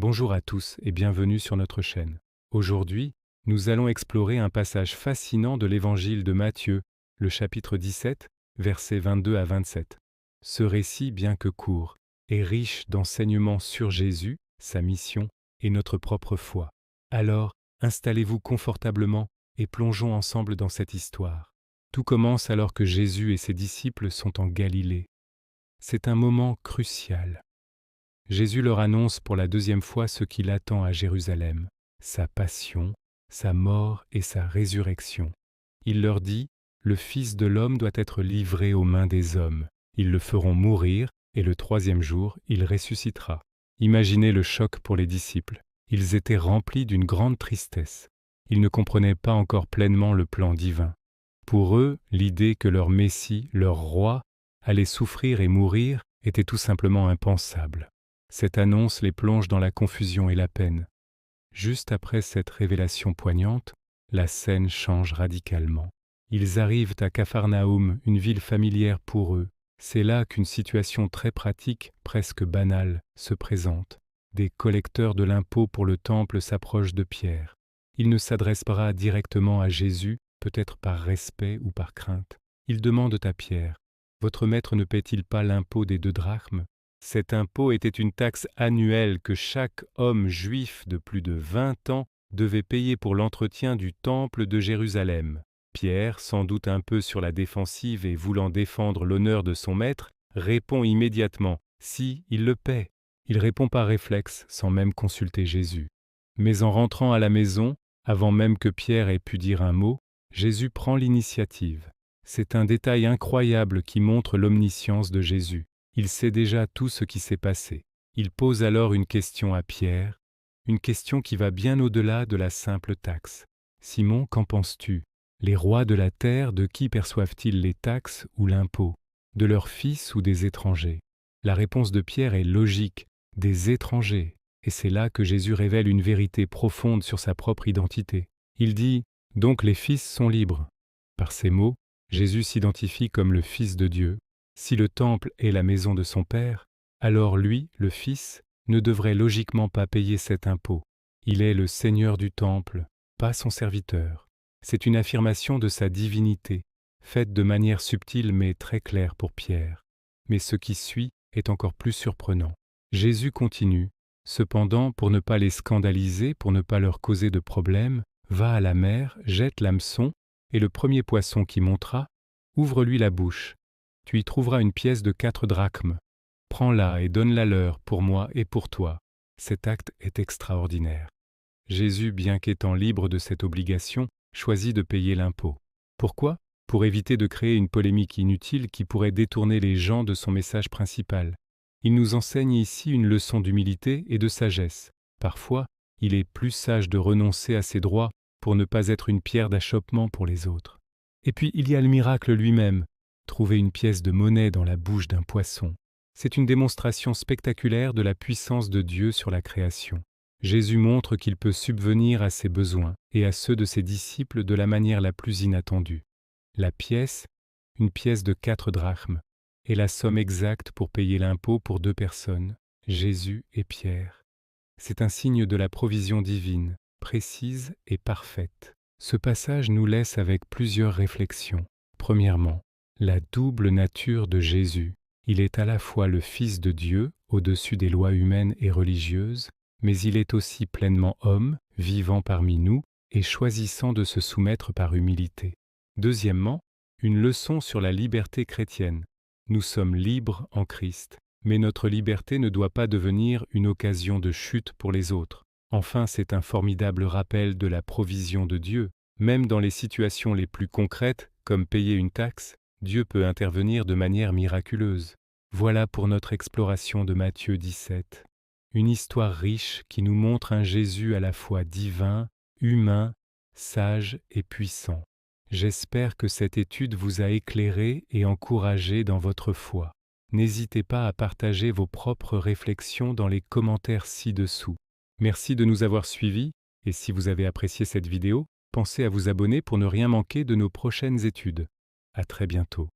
Bonjour à tous et bienvenue sur notre chaîne. Aujourd'hui, nous allons explorer un passage fascinant de l'évangile de Matthieu, le chapitre 17, versets 22 à 27. Ce récit, bien que court, est riche d'enseignements sur Jésus, sa mission et notre propre foi. Alors, installez-vous confortablement et plongeons ensemble dans cette histoire. Tout commence alors que Jésus et ses disciples sont en Galilée. C'est un moment crucial. Jésus leur annonce pour la deuxième fois ce qui l'attend à Jérusalem, sa passion, sa mort et sa résurrection. Il leur dit, le Fils de l'homme doit être livré aux mains des hommes. Ils le feront mourir et le troisième jour, il ressuscitera. Imaginez le choc pour les disciples. Ils étaient remplis d'une grande tristesse. Ils ne comprenaient pas encore pleinement le plan divin. Pour eux, l'idée que leur Messie, leur roi, allait souffrir et mourir était tout simplement impensable. Cette annonce les plonge dans la confusion et la peine. Juste après cette révélation poignante, la scène change radicalement. Ils arrivent à Capharnaüm, une ville familière pour eux. C'est là qu'une situation très pratique, presque banale, se présente. Des collecteurs de l'impôt pour le temple s'approchent de Pierre. Ils ne s'adressent pas directement à Jésus, peut-être par respect ou par crainte. Ils demandent à Pierre, « Votre maître ne paie-t-il pas l'impôt des 2 drachmes ?» Cet impôt était une taxe annuelle que chaque homme juif de plus de 20 ans devait payer pour l'entretien du temple de Jérusalem. Pierre, sans doute un peu sur la défensive et voulant défendre l'honneur de son maître, répond immédiatement « Si, il le paie ». Il répond par réflexe, sans même consulter Jésus. Mais en rentrant à la maison, avant même que Pierre ait pu dire un mot, Jésus prend l'initiative. C'est un détail incroyable qui montre l'omniscience de Jésus. Il sait déjà tout ce qui s'est passé. Il pose alors une question à Pierre, une question qui va bien au-delà de la simple taxe. « Simon, qu'en penses-tu ? Les rois de la terre, de qui perçoivent-ils les taxes ou l'impôt ? De leurs fils ou des étrangers ?» La réponse de Pierre est logique, des étrangers. Et c'est là que Jésus révèle une vérité profonde sur sa propre identité. Il dit « Donc les fils sont libres ». Par ces mots, Jésus s'identifie comme le Fils de Dieu. Si le temple est la maison de son Père, alors lui, le Fils, ne devrait logiquement pas payer cet impôt. Il est le Seigneur du temple, pas son serviteur. C'est une affirmation de sa divinité, faite de manière subtile mais très claire pour Pierre. Mais ce qui suit est encore plus surprenant. Jésus continue. Cependant, pour ne pas les scandaliser, pour ne pas leur causer de problème, va à la mer, jette l'hameçon, et le premier poisson qui montera, ouvre-lui la bouche. Tu y trouveras une pièce de 4 drachmes. Prends-la et donne-la leur pour moi et pour toi. Cet acte est extraordinaire. Jésus, bien qu'étant libre de cette obligation, choisit de payer l'impôt. Pourquoi ? Pour éviter de créer une polémique inutile qui pourrait détourner les gens de son message principal. Il nous enseigne ici une leçon d'humilité et de sagesse. Parfois, il est plus sage de renoncer à ses droits pour ne pas être une pierre d'achoppement pour les autres. Et puis, il y a le miracle lui-même. Trouver une pièce de monnaie dans la bouche d'un poisson. C'est une démonstration spectaculaire de la puissance de Dieu sur la création. Jésus montre qu'il peut subvenir à ses besoins et à ceux de ses disciples de la manière la plus inattendue. La pièce, une pièce de 4 drachmes, est la somme exacte pour payer l'impôt pour 2 personnes, Jésus et Pierre. C'est un signe de la provision divine, précise et parfaite. Ce passage nous laisse avec plusieurs réflexions. Premièrement, la double nature de Jésus. Il est à la fois le Fils de Dieu, au-dessus des lois humaines et religieuses, mais il est aussi pleinement homme, vivant parmi nous et choisissant de se soumettre par humilité. Deuxièmement, une leçon sur la liberté chrétienne. Nous sommes libres en Christ, mais notre liberté ne doit pas devenir une occasion de chute pour les autres. Enfin, c'est un formidable rappel de la provision de Dieu. Même dans les situations les plus concrètes, comme payer une taxe, Dieu peut intervenir de manière miraculeuse. Voilà pour notre exploration de Matthieu 17. Une histoire riche qui nous montre un Jésus à la fois divin, humain, sage et puissant. J'espère que cette étude vous a éclairé et encouragé dans votre foi. N'hésitez pas à partager vos propres réflexions dans les commentaires ci-dessous. Merci de nous avoir suivis et si vous avez apprécié cette vidéo, pensez à vous abonner pour ne rien manquer de nos prochaines études. À très bientôt.